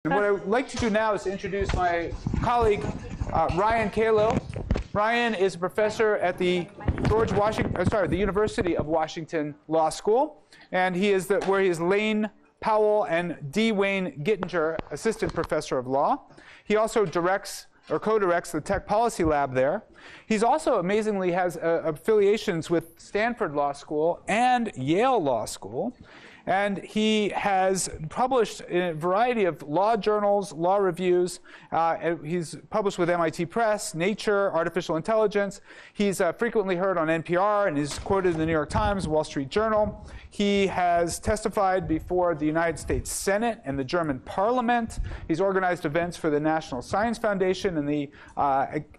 And what I would like to do now is introduce my colleague, Ryan Calo. Ryan is a professor at the University of Washington Law School, and he is where he is Lane Powell and D. Wayne Gittinger Assistant Professor of Law. He also directs or co-directs the Tech Policy Lab there. He's also amazingly has affiliations with Stanford Law School and Yale Law School. And he has published in a variety of law journals, law reviews. He's published with MIT Press, Nature, Artificial Intelligence. He's frequently heard on NPR, and he's quoted in the New York Times, Wall Street Journal. He has testified before the United States Senate and the German Parliament. He's organized events for the National Science Foundation and the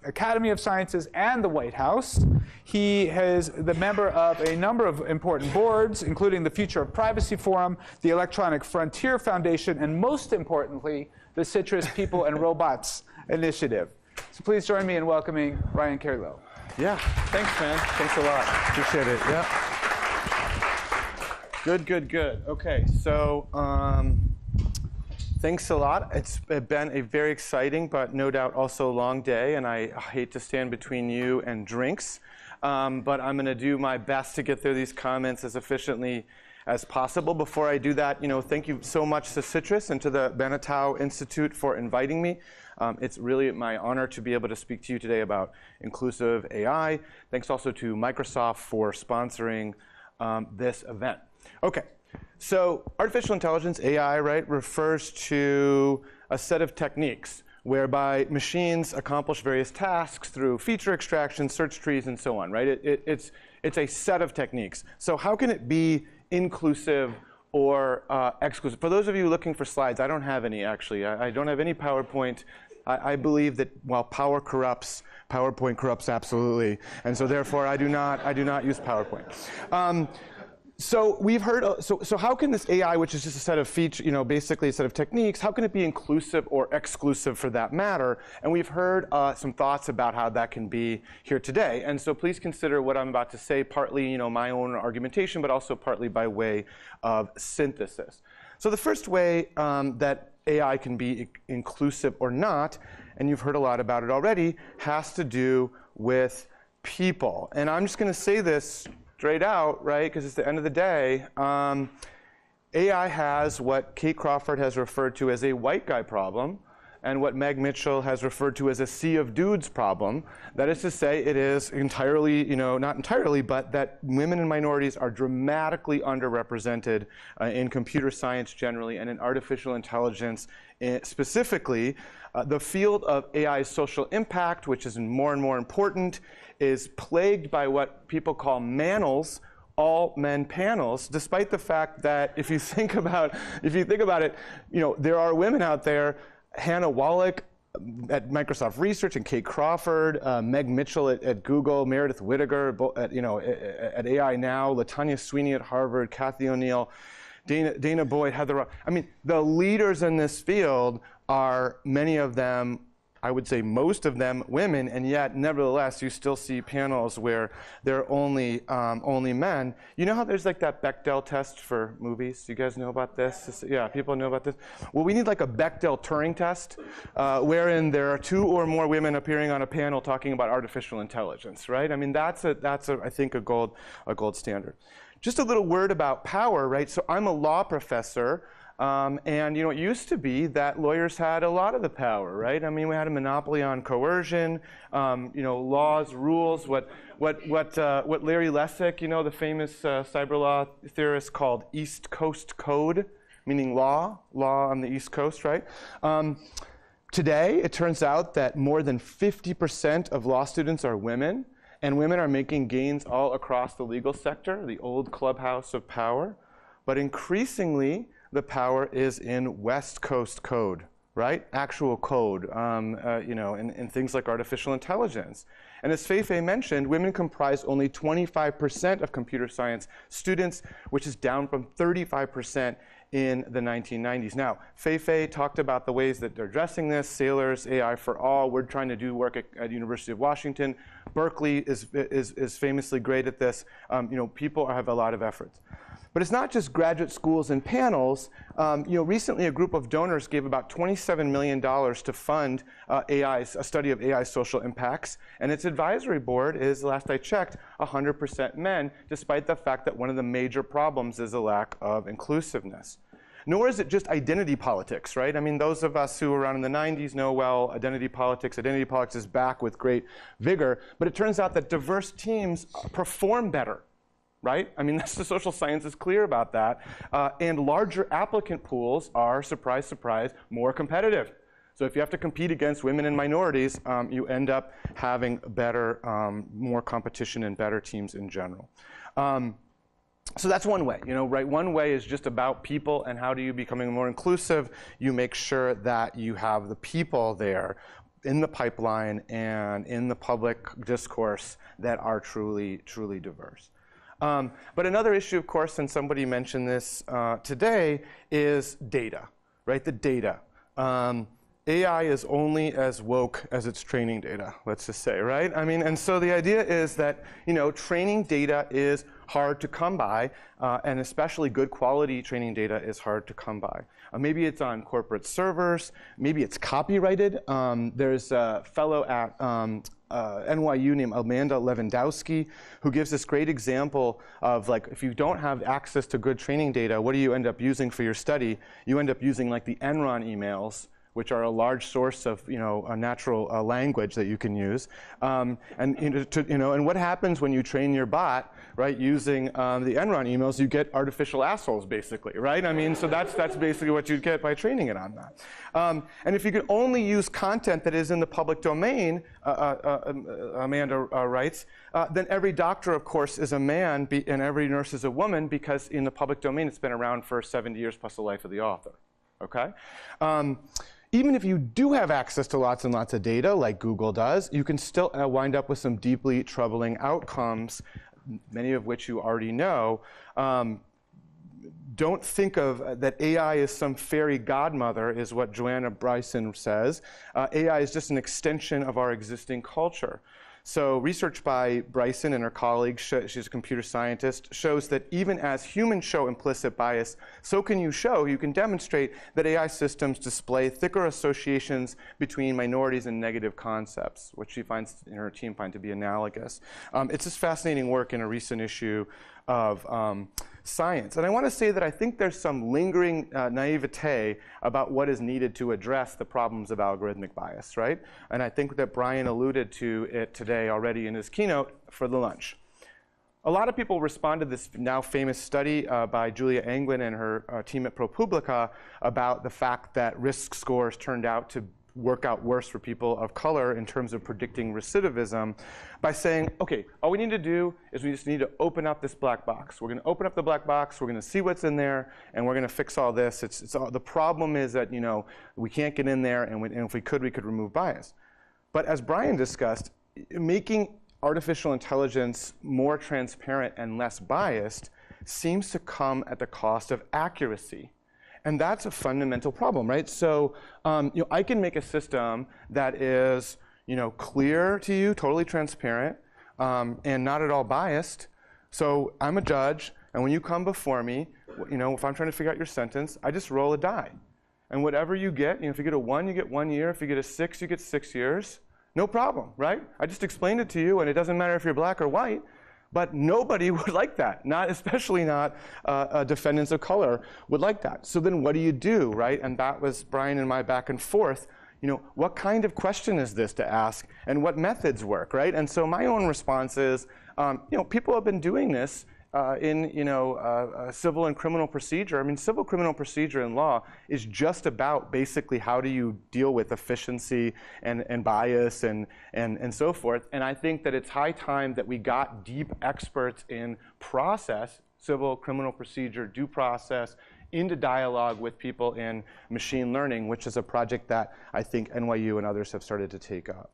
Academy of Sciences and the White House. He is the member of a number of important boards, including the Future of Privacy Forum, the Electronic Frontier Foundation, and most importantly, the Citrus People and Robots Initiative. So please join me in welcoming Ryan Calo. Yeah, thanks, man. Thanks a lot. Appreciate it. Yeah. Good. Okay, so thanks a lot. It's been a very exciting, but no doubt also long day, and I hate to stand between you and drinks, but I'm going to do my best to get through these comments as efficiently as possible. Before I do that, thank you so much to Citrus and to the Banatao Institute for inviting me. It's really my honor to be able to speak to you today about inclusive AI. Thanks also to Microsoft for sponsoring this event. Okay, so artificial intelligence, AI, right, refers to a set of techniques whereby machines accomplish various tasks through feature extraction, search trees, and so on, right? It's a set of techniques. So how can it be inclusive or exclusive? For those of you looking for slides, I don't have any, actually. I don't have any PowerPoint. I believe that while power corrupts, PowerPoint corrupts absolutely. And so therefore, I do not use PowerPoint. So we've heard, so how can this AI, which is just a set of features, basically a set of techniques, how can it be inclusive or exclusive for that matter? And we've heard some thoughts about how that can be here today. And so please consider what I'm about to say, partly, my own argumentation, but also partly by way of synthesis. So the first way that AI can be inclusive or not, and you've heard a lot about it already, has to do with people. And I'm just going to say this straight out, right, because it's the end of the day. AI has what Kate Crawford has referred to as a white guy problem, and what Meg Mitchell has referred to as a sea of dudes problem. That is to say, it is entirely, not entirely, but that women and minorities are dramatically underrepresented in computer science generally, and in artificial intelligence specifically. The field of AI's social impact, which is more and more important, is plagued by what people call manels, all men panels, despite the fact that if you think about it, there are women out there, Hannah Wallach at Microsoft Research and Kate Crawford, Meg Mitchell at Google, Meredith Whittaker at AI Now, LaTanya Sweeney at Harvard, Kathy O'Neill, Dana Boyd, Heather. I mean, the leaders in this field are, many of them, I would say most of them, women, and yet nevertheless you still see panels where they're only men. You know how there's like that Bechdel test for movies? You guys know about this? Yeah, people know about this. Well, we need like a Bechdel Turing test, wherein there are 2 or more women appearing on a panel talking about artificial intelligence, right? I mean, that's I think a gold standard. Just a little word about power, right? So I'm a law professor. And it used to be that lawyers had a lot of the power, right? I mean, we had a monopoly on coercion, laws, rules. What Larry Lessig, the famous cyber law theorist, called East Coast Code, meaning law on the East Coast, right? Today, it turns out that more than 50% of law students are women, and women are making gains all across the legal sector, the old clubhouse of power, but increasingly, the power is in West Coast code, right? Actual code, in things like artificial intelligence. And as Feifei mentioned, women comprise only 25% of computer science students, which is down from 35% in the 1990s. Now, Feifei talked about the ways that they're addressing this, Sailors, AI for All. We're trying to do work at University of Washington. Berkeley is famously great at this. People have a lot of efforts. But it's not just graduate schools and panels. Recently a group of donors gave about $27 million to fund a study of AI social impacts. And its advisory board is, last I checked, 100% men, despite the fact that one of the major problems is a lack of inclusiveness. Nor is it just identity politics, right? I mean, those of us who were around in the 90s know well identity politics. Identity politics is back with great vigor. But it turns out that diverse teams perform better, right? I mean, the social science is clear about that. And larger applicant pools are, surprise, surprise, more competitive. So if you have to compete against women and minorities, you end up having better, more competition and better teams in general. So that's one way, right? One way is just about people and how do you becoming more inclusive. You make sure that you have the people there in the pipeline and in the public discourse that are truly, truly diverse. But another issue, of course, and somebody mentioned this today, is data, right? The data. AI is only as woke as its training data, let's just say, right? I mean, and so the idea is that, training data is hard to come by, and especially good quality training data is hard to come by. Maybe it's on corporate servers, maybe it's copyrighted. There's a fellow at NYU named Amanda Lewandowski who gives this great example of, like, if you don't have access to good training data, what do you end up using for your study? You end up using like the Enron emails, which are a large source of a natural language that you can use, and what happens when you train your bot, right, using the Enron emails? You get artificial assholes, basically, right? I mean, so that's basically what you'd get by training it on that. And if you could only use content that is in the public domain, Amanda writes, then every doctor, of course, is a man, and every nurse is a woman, because in the public domain it's been around for 70 years plus the life of the author. Okay. Even if you do have access to lots and lots of data, like Google does, you can still wind up with some deeply troubling outcomes, many of which you already know. Don't think of that AI is some fairy godmother, is what Joanna Bryson says. AI is just an extension of our existing culture. So research by Bryson and her colleagues, she's a computer scientist, shows that even as humans show implicit bias, so can you can demonstrate that AI systems display thicker associations between minorities and negative concepts, which she finds, and her team find to be analogous. It's just fascinating work in a recent issue of Science. And I want to say that I think there's some lingering naivete about what is needed to address the problems of algorithmic bias, right? And I think that Brian alluded to it today already in his keynote for the lunch. A lot of people responded to this now famous study by Julia Angwin and her team at ProPublica about the fact that risk scores turned out to work out worse for people of color in terms of predicting recidivism by saying, okay, all we need to do is we just need to open up this black box. We're going to open up the black box, we're going to see what's in there, and we're going to fix all this. The problem is that, you know, we can't get in there, and if we could remove bias. But as Brian discussed, making artificial intelligence more transparent and less biased seems to come at the cost of accuracy. And that's a fundamental problem, right? So I can make a system that is clear to you, totally transparent, and not at all biased. So I'm a judge, and when you come before me, if I'm trying to figure out your sentence, I just roll a die. And whatever you get, if you get a 1, you get 1 year. If you get a 6, you get 6 years. No problem, right? I just explained it to you, and it doesn't matter if you're black or white. But nobody would like that, especially not defendants of color would like that. So then what do you do, right? And that was Brian and my back and forth. What kind of question is this to ask, and what methods work, right? And so my own response is, people have been doing this in civil and criminal procedure. I mean, civil criminal procedure in law is just about basically how do you deal with efficiency and bias and so forth. And I think that it's high time that we got deep experts in process, civil criminal procedure, due process, into dialogue with people in machine learning, which is a project that I think NYU and others have started to take up.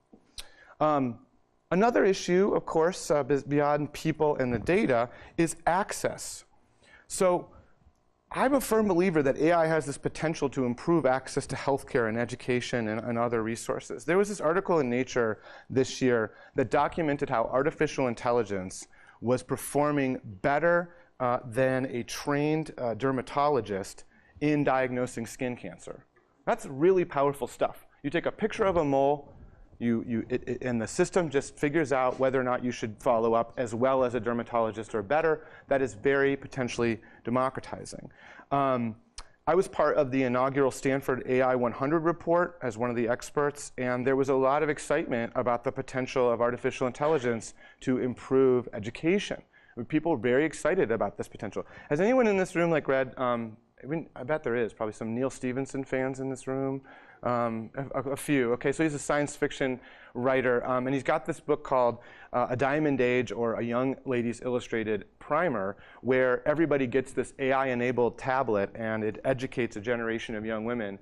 Another issue, of course, beyond people and the data, is access. So I'm a firm believer that AI has this potential to improve access to healthcare and education and other resources. There was this article in Nature this year that documented how artificial intelligence was performing better than a trained dermatologist in diagnosing skin cancer. That's really powerful stuff. You take a picture of a mole, and the system just figures out whether or not you should follow up as well as a dermatologist or better. That is very potentially democratizing. I was part of the inaugural Stanford AI 100 report as one of the experts, and there was a lot of excitement about the potential of artificial intelligence to improve education. People were very excited about this potential. Has anyone in this room read, I bet there is, probably some Neil Stephenson fans in this room? A few. Okay, so he's a science fiction writer, and he's got this book called A Diamond Age, or A Young Lady's Illustrated Primer, where everybody gets this AI-enabled tablet, and it educates a generation of young women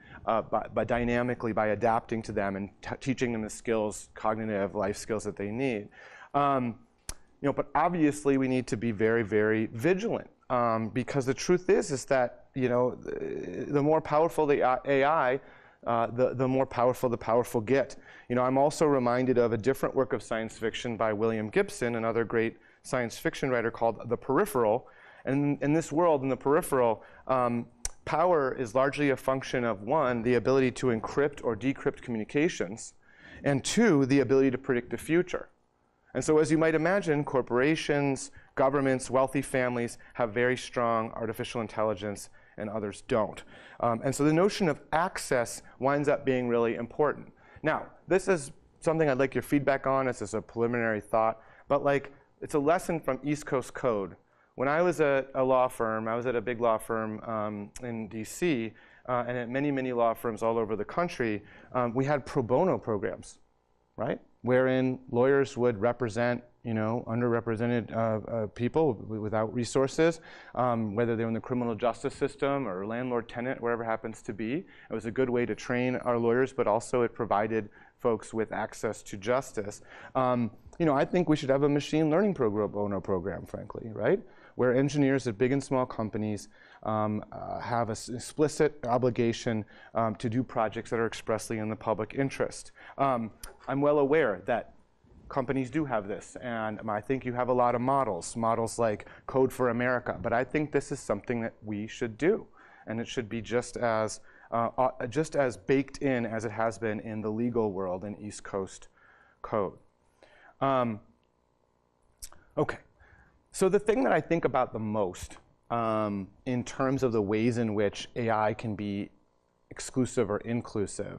dynamically by adapting to them and teaching them the skills, cognitive life skills that they need. But obviously we need to be very, very vigilant, because the truth is that the more powerful the AI, the more powerful the powerful get. I'm also reminded of a different work of science fiction by William Gibson, another great science fiction writer, called The Peripheral. And in this world, in the peripheral, power is largely a function of, one, the ability to encrypt or decrypt communications, and two, the ability to predict the future. And so as you might imagine, corporations, governments, wealthy families have very strong artificial intelligence, and others don't. And so the notion of access winds up being really important. Now, this is something I'd like your feedback on. This is a preliminary thought. But it's a lesson from East Coast Code. When I was at a law firm, I was at a big law firm in DC, and at many, many law firms all over the country, we had pro bono programs, right? Wherein lawyers would represent underrepresented people without resources, whether they're in the criminal justice system or landlord-tenant, wherever it happens to be. It was a good way to train our lawyers, but also it provided folks with access to justice. I think we should have a machine learning pro bono program, frankly, right? Where engineers at big and small companies have an explicit obligation to do projects that are expressly in the public interest. I'm well aware that companies do have this, and I think you have a lot of models like Code for America, but I think this is something that we should do, and it should be just as baked in as it has been in the legal world in East Coast Code. Okay, so the thing that I think about the most in terms of the ways in which AI can be exclusive or inclusive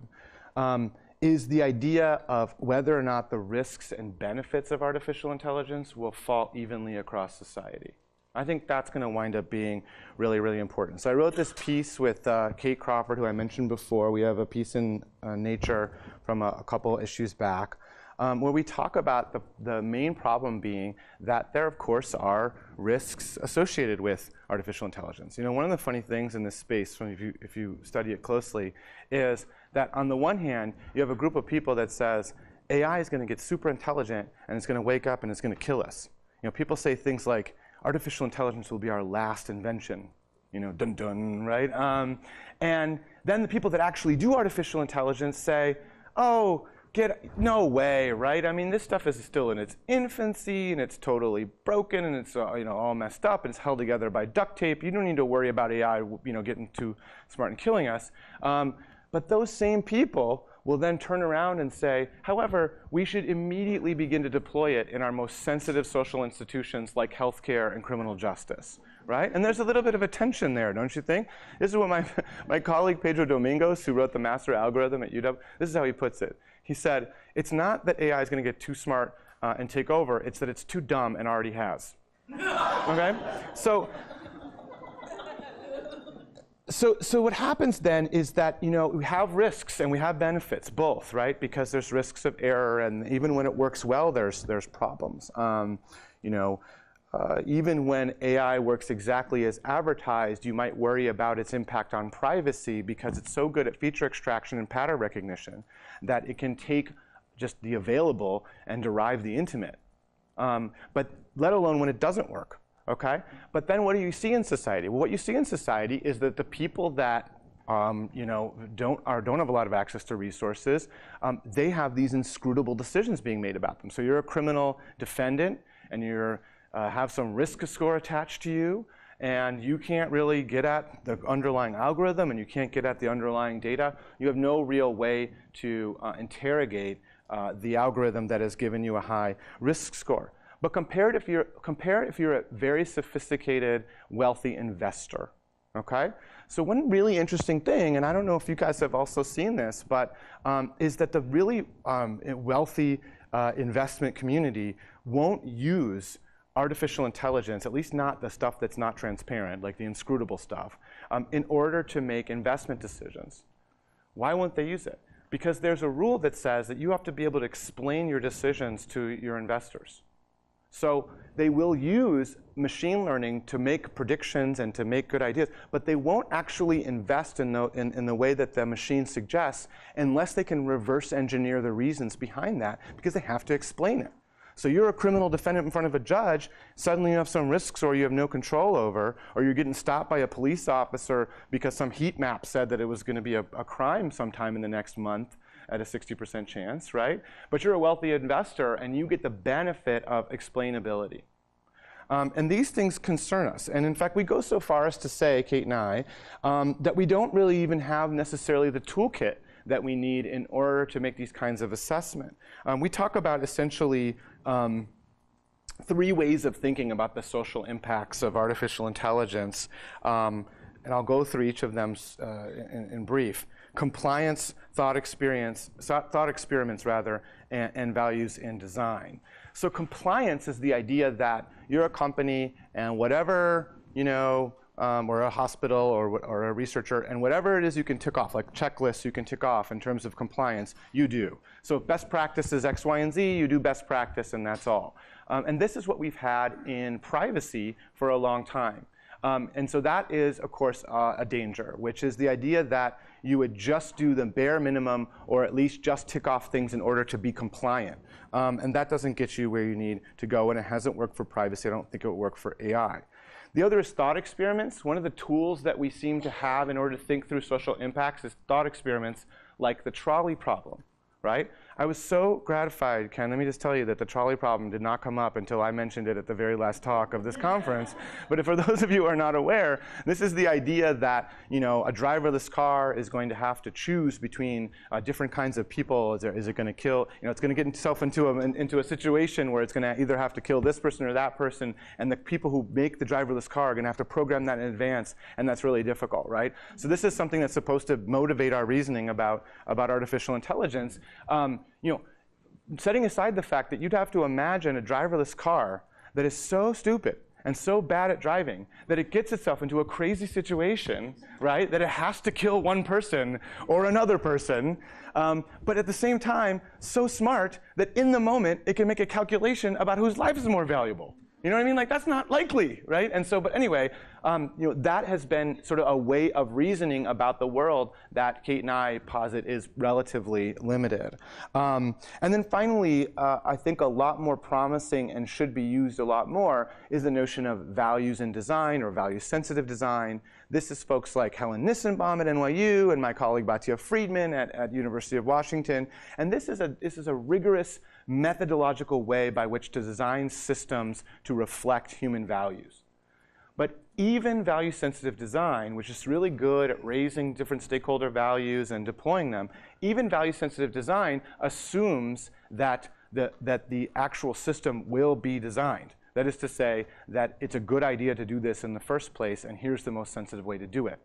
is the idea of whether or not the risks and benefits of artificial intelligence will fall evenly across society. I think that's going to wind up being really, really important. So I wrote this piece with Kate Crawford, who I mentioned before. We have a piece in Nature from a couple issues back, where we talk about the main problem being that there, of course, are risks associated with artificial intelligence. One of the funny things in this space, if you study it closely, is that on the one hand, you have a group of people that says, AI is going to get super intelligent, and it's going to wake up, and it's going to kill us. People say things like, artificial intelligence will be our last invention. Dun dun, right? And then the people that actually do artificial intelligence say, oh, no way, right? I mean, this stuff is still in its infancy, and it's totally broken, and it's all messed up, and it's held together by duct tape. You don't need to worry about AI, getting too smart and killing us. But those same people will then turn around and say, however, we should immediately begin to deploy it in our most sensitive social institutions like healthcare and criminal justice, right? And there's a little bit of a tension there, don't you think? This is what my colleague Pedro Domingos, who wrote the master algorithm at UW, this is how he puts it. He said, it's not that AI is going to get too smart and take over, it's that it's too dumb and already has. Okay? So what happens then is that we have risks and we have benefits, both, right? Because there's risks of error, and even when it works well, there's problems. Even when AI works exactly as advertised, you might worry about its impact on privacy because it's so good at feature extraction and pattern recognition that it can take just the available and derive the intimate. But let alone when it doesn't work. Okay? But then what do you see in society? Well, what you see in society is that the people that don't have a lot of access to resources, they have these inscrutable decisions being made about them. So you're a criminal defendant, and you're have some risk score attached to you, and you can't really get at the underlying algorithm, and you can't get at the underlying data, you have no real way to interrogate the algorithm that has given you a high risk score. But compare it if you're a very sophisticated, wealthy investor. Okay? So one really interesting thing, and I don't know if you guys have also seen this, but is that the really wealthy investment community won't use artificial intelligence, at least not the stuff that's not transparent, like the inscrutable stuff, in order to make investment decisions. Why won't they use it? Because there's a rule that says that you have to be able to explain your decisions to your investors. So they will use machine learning to make predictions and to make good ideas, but they won't actually invest in the way that the machine suggests unless they can reverse engineer the reasons behind that, because they have to explain it. So you're a criminal defendant in front of a judge, suddenly you have some risks or you have no control over, or you're getting stopped by a police officer because some heat map said that it was going to be a crime sometime in the next month at a 60% chance, right? But you're a wealthy investor and you get the benefit of explainability. And these things concern us. And in fact, we go so far as to say, Kate and I, that we don't really even have necessarily the toolkit that we need in order to make these kinds of assessment. We talk about essentially 3 ways of thinking about the social impacts of artificial intelligence. And I'll go through each of them in brief. Compliance, thought experiments rather, and values in design. So compliance is the idea that you're a company and whatever, or a hospital or a researcher, and whatever it is you can tick off, like checklists you can tick off in terms of compliance, you do. So if best practice is X, Y, and Z, you do best practice and that's all. And this is what we've had in privacy for a long time. And so that is, of course, a danger, which is the idea that you would just do the bare minimum or at least just tick off things in order to be compliant. And that doesn't get you where you need to go, and it hasn't worked for privacy. I don't think it will work for AI. The other is thought experiments. One of the tools that we seem to have in order to think through social impacts is thought experiments like the trolley problem, right? I was so gratified, Ken, let me just tell you that the trolley problem did not come up until I mentioned it at the very last talk of this conference. But for those of you who are not aware, this is the idea that a driverless car is going to have to choose between different kinds of people. Is it going to kill, it's going to get itself into a situation where it's going to either have to kill this person or that person, and the people who make the driverless car are going to have to program that in advance, and that's really difficult, right? So this is something that's supposed to motivate our reasoning about artificial intelligence. Setting aside the fact that you'd have to imagine a driverless car that is so stupid and so bad at driving that it gets itself into a crazy situation, right, that it has to kill one person or another person, but at the same time, so smart that in the moment, it can make a calculation about whose life is more valuable. You know what I mean? Like, that's not likely, right? And so, but anyway, that has been sort of a way of reasoning about the world that Kate and I posit is relatively limited. And then finally, I think a lot more promising and should be used a lot more is the notion of values in design or value-sensitive design. This is folks like Helen Nissenbaum at NYU and my colleague Batya Friedman at University of Washington. And this is a rigorous methodological way by which to design systems to reflect human values. But even value-sensitive design, which is really good at raising different stakeholder values and deploying them, even value-sensitive design assumes that the actual system will be designed. That is to say that it's a good idea to do this in the first place, and here's the most sensitive way to do it.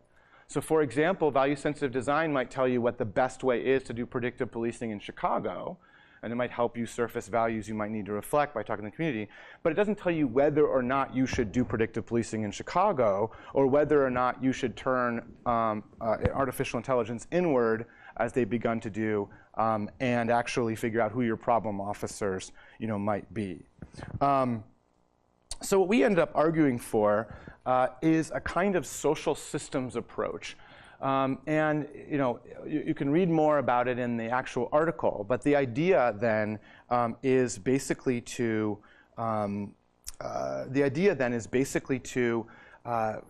So for example, value-sensitive design might tell you what the best way is to do predictive policing in Chicago, and it might help you surface values you might need to reflect by talking to the community. But it doesn't tell you whether or not you should do predictive policing in Chicago, or whether or not you should turn artificial intelligence inward, as they've begun to do, and actually figure out who your problem officers might be. So what we ended up arguing for is a kind of social systems approach. And you can read more about it in the actual article, but the idea then is basically to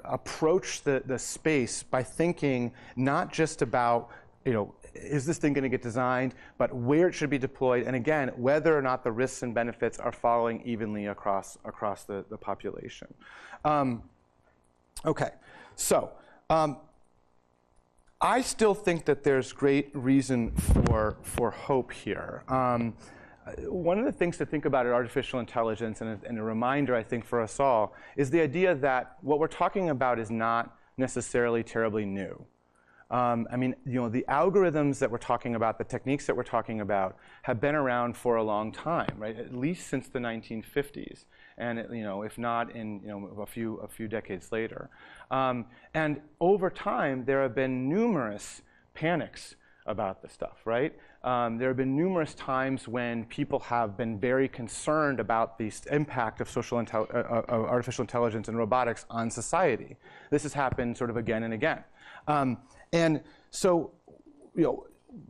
approach the space by thinking not just about is this thing going to get designed, but where it should be deployed, and again, whether or not the risks and benefits are following evenly across the population. Okay, so I still think that there's great reason for hope here. One of the things to think about in artificial intelligence, and a reminder, I think, for us all, is the idea that what we're talking about is not necessarily terribly new. I mean, the algorithms that we're talking about, the techniques that we're talking about, have been around for a long time, right? At least since the 1950s, and if not in a few decades later. And over time, there have been numerous panics about this stuff, right? There have been numerous times when people have been very concerned about the impact of artificial intelligence and robotics on society. This has happened sort of again and again. And so,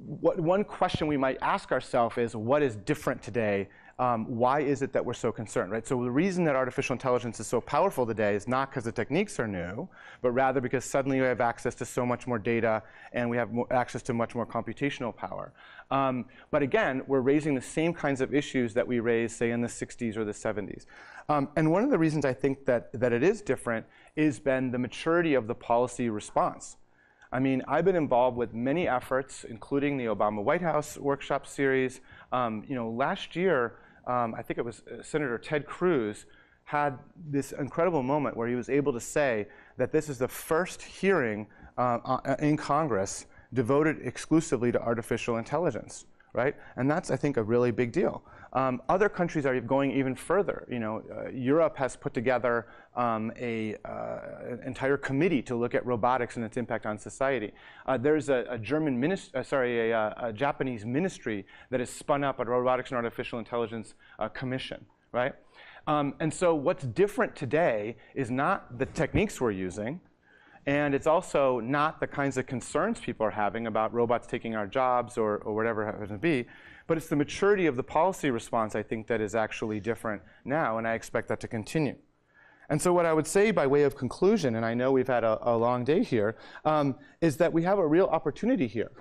one question we might ask ourselves is, what is different today? Why is it that we're so concerned, right? So the reason that artificial intelligence is so powerful today is not because the techniques are new, but rather because suddenly we have access to so much more data and we have access to much more computational power. But again, we're raising the same kinds of issues that we raised, say, in the 60s or the 70s. And one of the reasons I think that it is different has been the maturity of the policy response. I mean, I've been involved with many efforts, including the Obama White House workshop series. Last year, I think it was Senator Ted Cruz had this incredible moment where he was able to say that this is the first hearing in Congress devoted exclusively to artificial intelligence, right? And that's, I think, a really big deal. Other countries are going even further. Europe has put together an entire committee to look at robotics and its impact on society. There's a Japanese ministry that has spun up a robotics and artificial intelligence commission, right? And so what's different today is not the techniques we're using, and it's also not the kinds of concerns people are having about robots taking our jobs or whatever it happens to be, but it's the maturity of the policy response, I think, that is actually different now, and I expect that to continue. And so what I would say by way of conclusion, and I know we've had a long day here, is that we have a real opportunity here.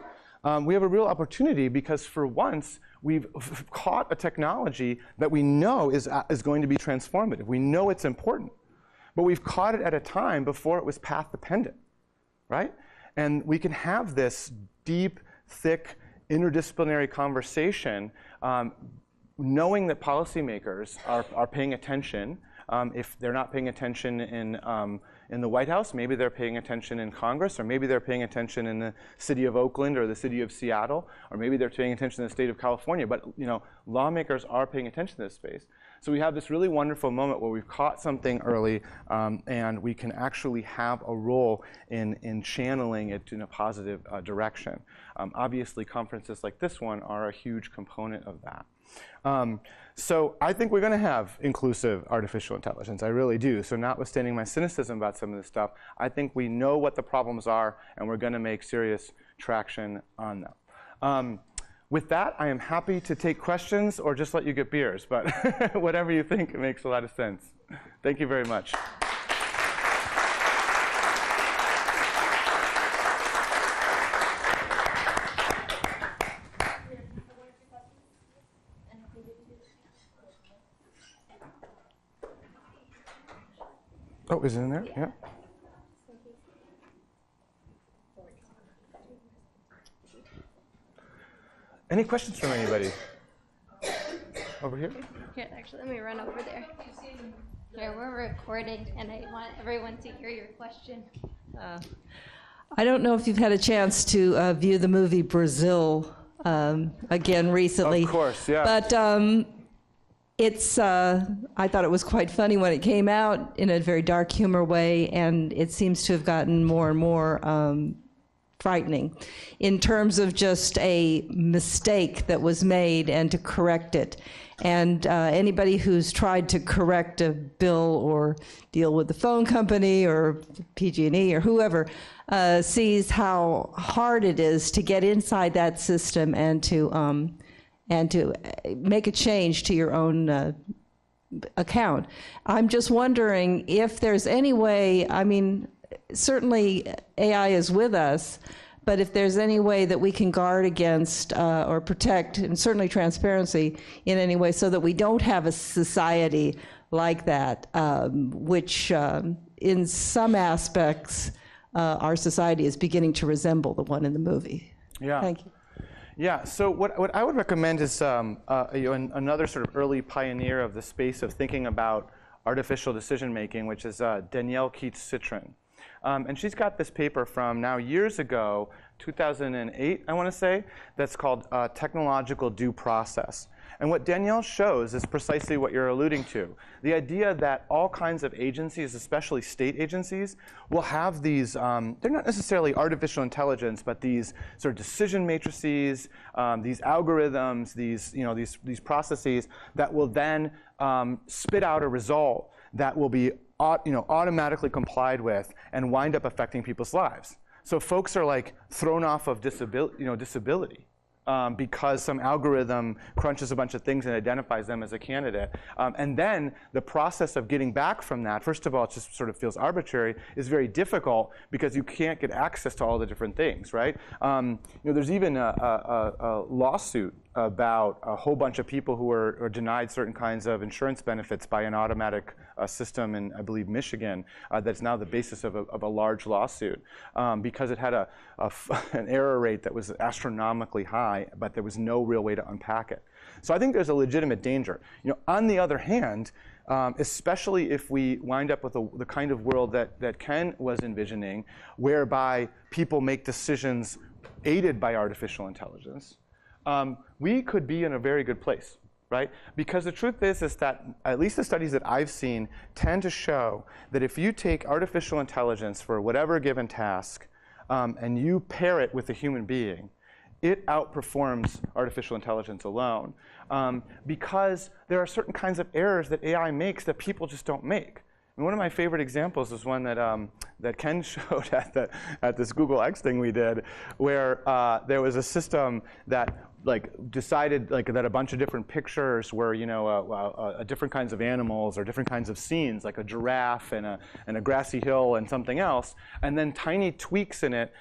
We have a real opportunity because for once, we've caught a technology that we know is going to be transformative. We know it's important. But we've caught it at a time before it was path dependent, right? And we can have this deep, thick, interdisciplinary conversation knowing that policymakers are paying attention. If they're not paying attention in the White House, maybe they're paying attention in Congress, or maybe they're paying attention in the city of Oakland or the city of Seattle, or maybe they're paying attention in the state of California. But lawmakers are paying attention to this space. So we have this really wonderful moment where we've caught something early, and we can actually have a role in channeling it in a positive direction. Obviously, conferences like this one are a huge component of that. So I think we're going to have inclusive artificial intelligence. I really do. So notwithstanding my cynicism about some of this stuff, I think we know what the problems are, and we're going to make serious traction on them. With that, I am happy to take questions or just let you get beers, but whatever you think, it makes a lot of sense. Thank you very much. Oh, is it in there? Yeah. Any questions from anybody? Over here? Here, actually, let me run over there. Here, we're recording, and I want everyone to hear your question. I don't know if you've had a chance to view the movie Brazil again recently. Of course, yeah. But I thought it was quite funny when it came out in a very dark humor way, and it seems to have gotten more and more frightening in terms of just a mistake that was made and to correct it. And anybody who's tried to correct a bill or deal with the phone company or PG&E or whoever sees how hard it is to get inside that system and to make a change to your own account. I'm just wondering if there's any way, I mean, certainly AI is with us, But if there's any way that we can guard against or protect, and certainly transparency in any way, so that we don't have a society like that, which in some aspects our society is beginning to resemble the one in the movie. Yeah. Thank you. Yeah, so what I would recommend is another sort of early pioneer of the space of thinking about artificial decision making, which is Danielle Keats-Citron. And she's got this paper from now years ago, 2008, I want to say, that's called Technological Due Process. And what Danielle shows is precisely what you're alluding to. The idea that all kinds of agencies, especially state agencies, will have these, they're not necessarily artificial intelligence, but these sort of decision matrices, these algorithms, these processes that will then spit out a result that will be automatically complied with and wind up affecting people's lives. So folks are like thrown off of disability. Because some algorithm crunches a bunch of things and identifies them as a candidate. And then the process of getting back from that, first of all, it just sort of feels arbitrary, is very difficult because you can't get access to all the different things, right? There's even a lawsuit about a whole bunch of people who are denied certain kinds of insurance benefits by an automatic system in, I believe, Michigan, that's now the basis of a large lawsuit because it had an error rate that was astronomically high, but there was no real way to unpack it. So I think there's a legitimate danger. On the other hand, especially if we wind up with the kind of world that Ken was envisioning, whereby people make decisions aided by artificial intelligence, we could be in a very good place, right? Because the truth is that at least the studies that I've seen tend to show that if you take artificial intelligence for whatever given task and you pair it with a human being, it outperforms artificial intelligence alone because there are certain kinds of errors that AI makes that people just don't make. And one of my favorite examples is one that Ken showed at this Google X thing we did, where there was a system that decided that a bunch of different pictures were different kinds of animals or different kinds of scenes, like a giraffe and a grassy hill and something else, and then tiny tweaks in it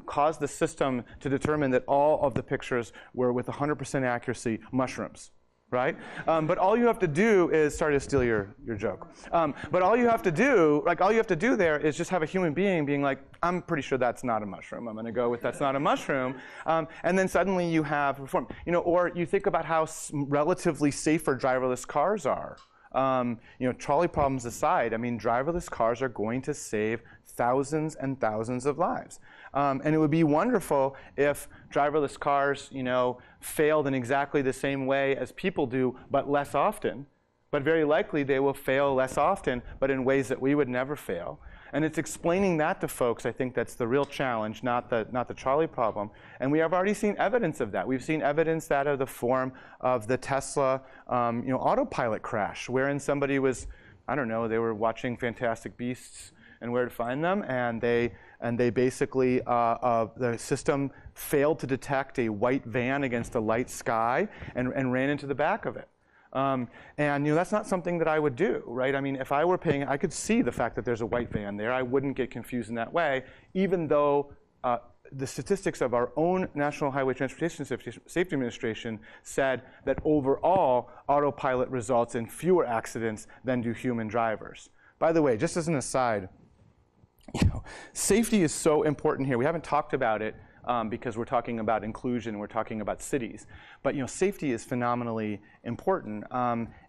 caused the system to determine that all of the pictures were with 100% accuracy mushrooms. Right? But all you have to do is, sorry to steal your joke, but all you have to do there is just have a human being being like, I'm pretty sure that's not a mushroom. I'm going to go with that's not a mushroom. And then suddenly you have reform. Or you think about how relatively safer driverless cars are. Trolley problems aside, I mean, driverless cars are going to save thousands and thousands of lives. And it would be wonderful if driverless cars, failed in exactly the same way as people do, but less often. But very likely they will fail less often, but in ways that we would never fail. And it's explaining that to folks, I think that's the real challenge, not the trolley problem. And we have already seen evidence of that. We've seen evidence that of the form of the Tesla autopilot crash, wherein somebody was, I don't know, they were watching Fantastic Beasts and Where to Find Them, and they basically, the system failed to detect a white van against a light sky and ran into the back of it. And that's not something that I would do, right? I mean, if I were paying, I could see the fact that there's a white van there. I wouldn't get confused in that way, even though the statistics of our own National Highway Transportation Safety Administration said that overall, autopilot results in fewer accidents than do human drivers. By the way, just as an aside, safety is so important here. We haven't talked about it because we're talking about inclusion, we're talking about cities. But safety is phenomenally important,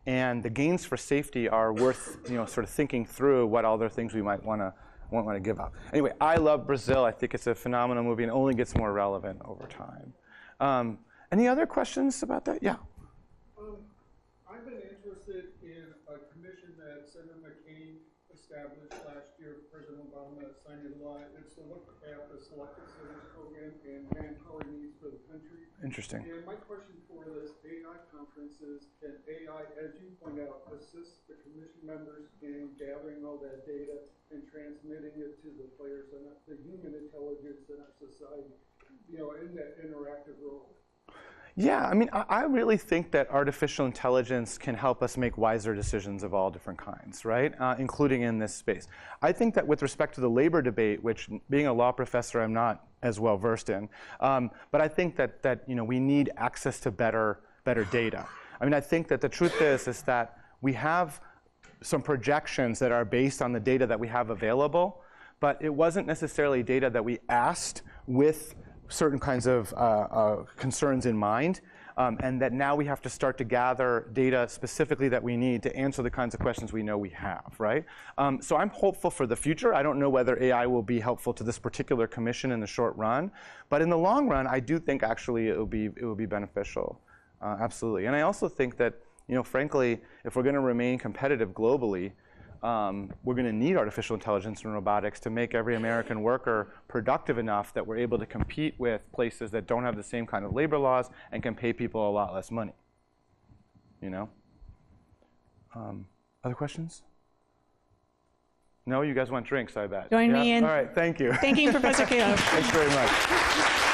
and the gains for safety are worth sort of thinking through what other things we might want to give up. Anyway, I love Brazil. I think it's a phenomenal movie and only gets more relevant over time. Any other questions about that? Yeah. I've been interested in a commission that Senator McCain established last year. President Obama signed into law. It's to look at the Selected Cities program and manpower needs for the country. Interesting. And my question for this AI conference is, can AI, as you point out, assist the commission members in gathering all that data and transmitting it to the players and the human intelligence in our society, in that interactive role? Yeah, I mean, I really think that artificial intelligence can help us make wiser decisions of all different kinds, right? Including in this space. I think that with respect to the labor debate, which being a law professor, I'm not as well versed in. But I think that we need access to better data. I mean, I think that the truth is that we have some projections that are based on the data that we have available, but it wasn't necessarily data that we asked with certain kinds of concerns in mind, and that now we have to start to gather data specifically that we need to answer the kinds of questions we know we have, right? So I'm hopeful for the future. I don't know whether AI will be helpful to this particular commission in the short run, but in the long run, I do think actually it will be beneficial, absolutely. And I also think that, frankly, if we're going to remain competitive globally, we're going to need artificial intelligence and robotics to make every American worker productive enough that we're able to compete with places that don't have the same kind of labor laws and can pay people a lot less money. Other questions? No, you guys want drinks, I bet. Join me in All right, thank you. thanking Professor Calo. Thanks very much.